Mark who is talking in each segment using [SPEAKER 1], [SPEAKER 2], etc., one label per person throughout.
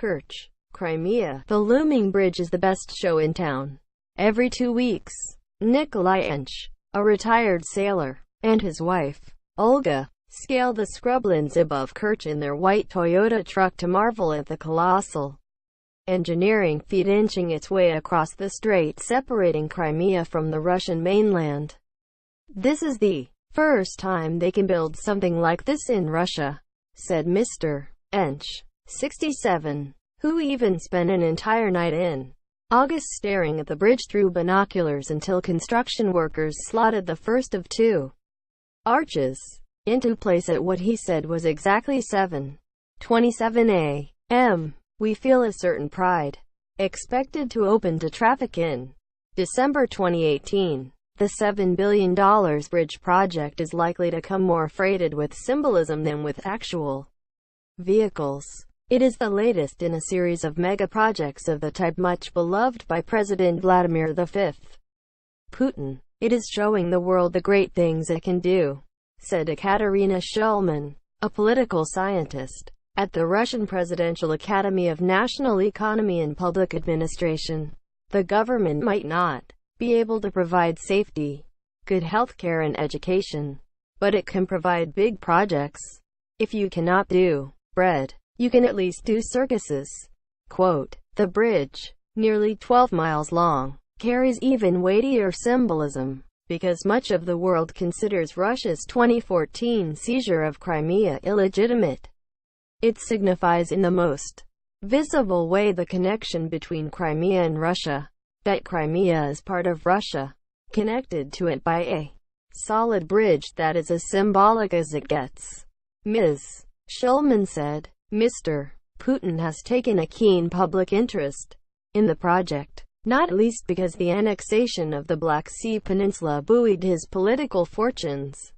[SPEAKER 1] Kerch, Crimea. The looming bridge is the best show in town. Every 2 weeks, Nikolai Ench, a retired sailor, and his wife, Olga, scale the scrublands above Kerch in their white Toyota truck to marvel at the colossal engineering feat inching its way across the strait separating Crimea from the Russian mainland. "This is the first time they can build something like this in Russia," said Mr. Ench, 67, who even spent an entire night in August staring at the bridge through binoculars until construction workers slotted the first of 2 arches into place at what he said was exactly 7:27 a.m. "We feel a certain pride." Expected to open to traffic in December 2018, the $7 billion bridge project is likely to come more freighted with symbolism than with actual vehicles. It is the latest in a series of mega-projects of the type much beloved by President Vladimir V. Putin. "It is showing the world the great things it can do," said Ekaterina Shulman, a political scientist at the Russian Presidential Academy of National Economy and Public Administration. "The government might not be able to provide safety, good healthcare and education, but it can provide big projects. If you cannot do bread, you can at least do circuses." Quote, "The bridge, nearly 12 miles long, carries even weightier symbolism, because much of the world considers Russia's 2014 seizure of Crimea illegitimate. It signifies in the most visible way the connection between Crimea and Russia, that Crimea is part of Russia, connected to it by a solid bridge that is as symbolic as it gets." Ms. Shulman said, "Mr. Putin has taken a keen public interest in the project, not least because the annexation of the Black Sea Peninsula buoyed his political fortunes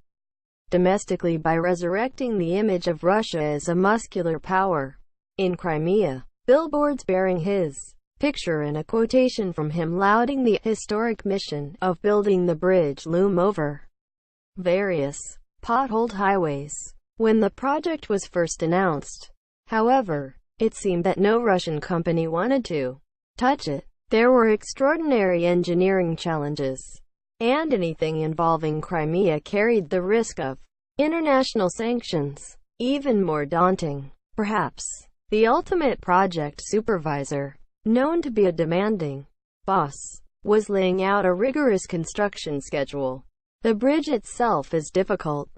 [SPEAKER 1] domestically by resurrecting the image of Russia as a muscular power. In Crimea, billboards bearing his picture and a quotation from him lauding the historic mission of building the bridge loom over various potholed highways. When the project was first announced, however, it seemed that no Russian company wanted to touch it. There were extraordinary engineering challenges, and anything involving Crimea carried the risk of international sanctions. Even more daunting, perhaps, the ultimate project supervisor, known to be a demanding boss, was laying out a rigorous construction schedule. "The bridge itself is difficult.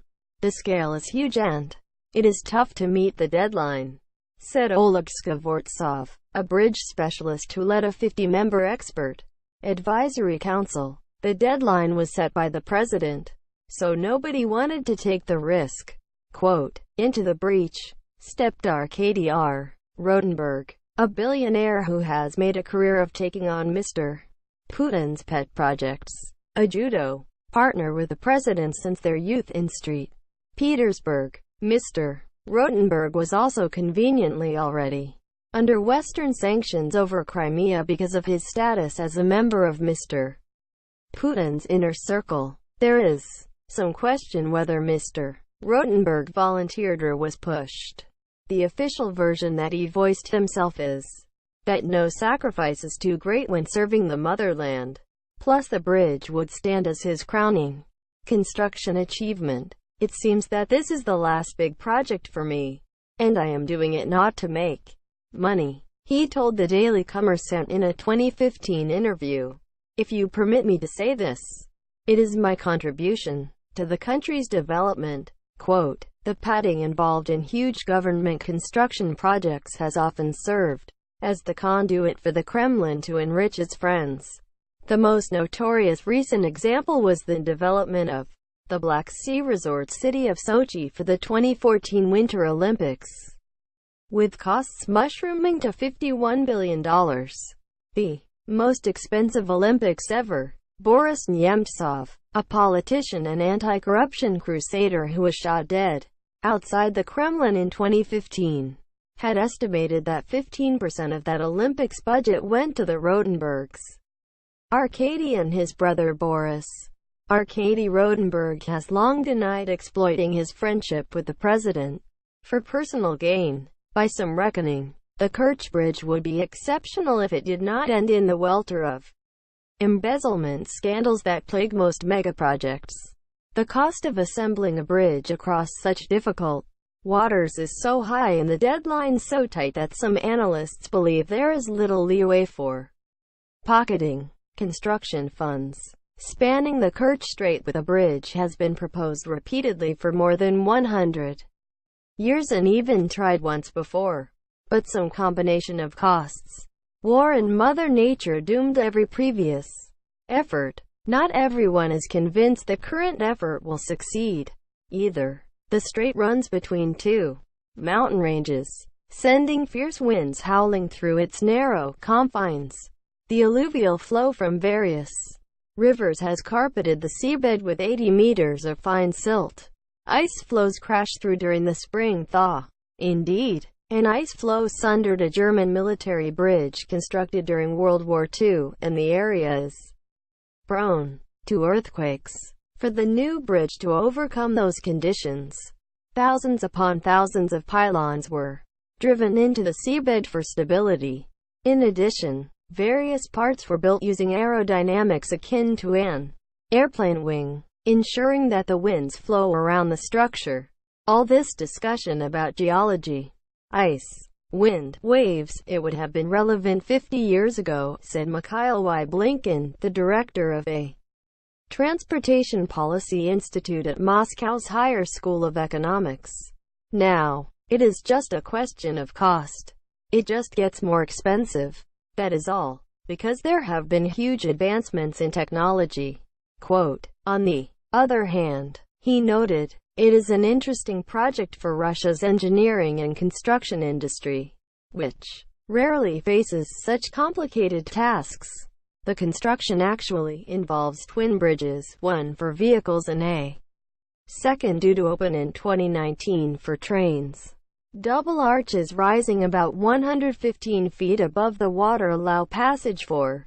[SPEAKER 1] The scale is huge and it is tough to meet the deadline," said Oleg Skvortsov, a bridge specialist who led a 50-member expert advisory council. "The deadline was set by the president, so nobody wanted to take the risk." Quote, "Into the breach stepped Arkady R. Rodenberg, a billionaire who has made a career of taking on Mr. Putin's pet projects, a judo partner with the president since their youth in St. Petersburg. Mr. Rodenberg was also conveniently already under Western sanctions over Crimea because of his status as a member of Mr. Putin's inner circle. There is some question whether Mr. Rodenberg volunteered or was pushed. The official version that he voiced himself is that no sacrifice is too great when serving the motherland. Plus the bridge would stand as his crowning construction achievement. "It seems that this is the last big project for me, and I am doing it not to make money," he told the Daily Commerçant in a 2015 interview. "If you permit me to say this, it is my contribution to the country's development." Quote, "The padding involved in huge government construction projects has often served as the conduit for the Kremlin to enrich its friends. The most notorious recent example was the development of the Black Sea resort city of Sochi for the 2014 Winter Olympics, with costs mushrooming to $51 billion. The most expensive Olympics ever." Boris Nemtsov, a politician and anti-corruption crusader who was shot dead outside the Kremlin in 2015, had estimated that 15% of that Olympics budget went to the Rodenbergs. Arkady and his brother Boris. Arkady Rodenberg has long denied exploiting his friendship with the president for personal gain. By some reckoning, The Kerch Bridge would be exceptional if it did not end in the welter of embezzlement scandals that plague most megaprojects. The cost of assembling a bridge across such difficult waters is so high and the deadline so tight that some analysts believe there is little leeway for pocketing construction funds. Spanning the Kerch Strait with a bridge has been proposed repeatedly for more than 100 years and even tried once before. But some combination of costs, war and Mother Nature doomed every previous effort. Not everyone is convinced the current effort will succeed, either. The strait runs between two mountain ranges, sending fierce winds howling through its narrow confines. The alluvial flow from various rivers has carpeted the seabed with 80 meters of fine silt. Ice flows crash through during the spring thaw. Indeed, an ice floe sundered a German military bridge constructed during World War II, and the area is prone to earthquakes. For the new bridge to overcome those conditions, thousands upon thousands of pylons were driven into the seabed for stability. In addition, various parts were built using aerodynamics akin to an airplane wing, ensuring that the winds flow around the structure. All this discussion about geology, ice, wind, waves, it would have been relevant 50 years ago, said Mikhail Y. Blinken, the director of a Transportation Policy Institute at Moscow's Higher School of Economics. Now, it is just a question of cost. It just gets more expensive. That is all. Because there have been huge advancements in technology. Quote, on the other hand, he noted, it is an interesting project for Russia's engineering and construction industry, which rarely faces such complicated tasks. The construction actually involves twin bridges, one for vehicles and a second due to open in 2019 for trains. Double arches rising about 115 feet above the water allow passage for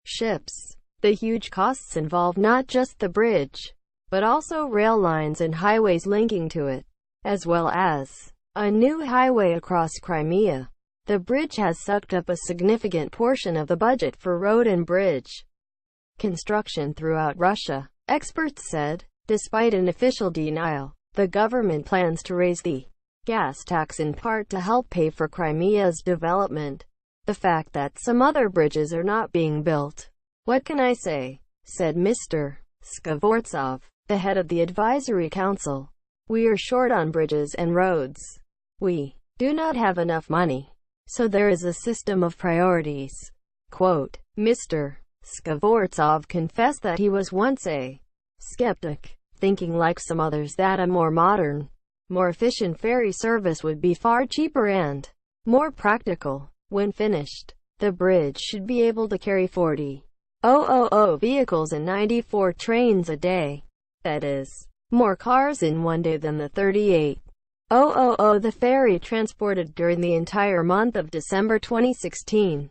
[SPEAKER 1] ships. The huge costs involve not just the bridge, but also rail lines and highways linking to it, as well as a new highway across Crimea. The bridge has sucked up a significant portion of the budget for road and bridge construction throughout Russia, experts said. Despite an official denial, the government plans to raise the gas tax in part to help pay for Crimea's development. The fact that some other bridges are not being built. What can I say? Said Mr. Skvortsov, the head of the advisory council. We are short on bridges and roads. We do not have enough money. So there is a system of priorities. Quote, Mr. Skvortsov confessed that he was once a skeptic, thinking like some others that a more modern, more efficient ferry service would be far cheaper and more practical. When finished, the bridge should be able to carry 40,000 vehicles and 94 trains a day. That is, more cars in one day than the 38,000 the ferry transported during the entire month of December 2016.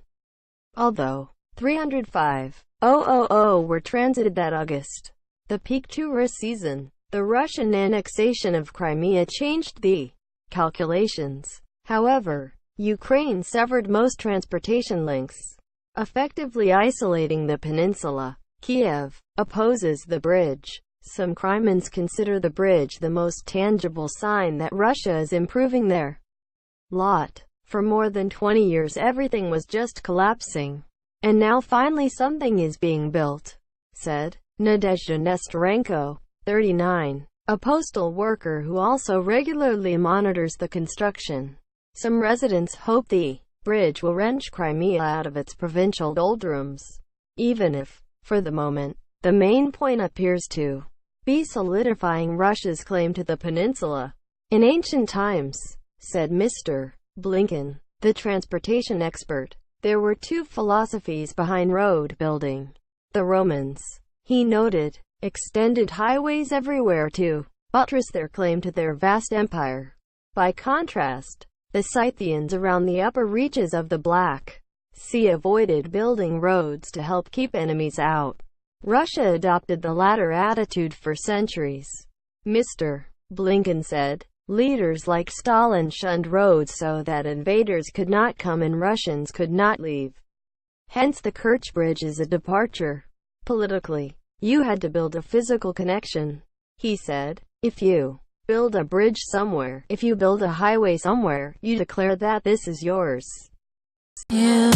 [SPEAKER 1] Although 305,000 were transited that August, the peak tourist season, the Russian annexation of Crimea changed the calculations. However, Ukraine severed most transportation links, effectively isolating the peninsula. Kiev opposes the bridge. Some Crimeans consider the bridge the most tangible sign that Russia is improving their lot. For more than 20 years everything was just collapsing. And now finally something is being built, said Nadezhda Nesterenko, 39, a postal worker who also regularly monitors the construction. Some residents hope the bridge will wrench Crimea out of its provincial doldrums, even if, for the moment, the main point appears to be solidifying Russia's claim to the peninsula. In ancient times, said Mr. Blinken, the transportation expert, there were two philosophies behind road building. The Romans, he noted, extended highways everywhere to buttress their claim to their vast empire. By contrast, the Scythians around the upper reaches of the Black Sea avoided building roads to help keep enemies out. Russia adopted the latter attitude for centuries. Mr. Blinken said, Leaders like Stalin shunned roads so that invaders could not come and Russians could not leave. Hence the Kerch Bridge is a departure. Politically, you had to build a physical connection. He said, if you build a bridge somewhere, if you build a highway somewhere, you declare that this is yours. Yeah.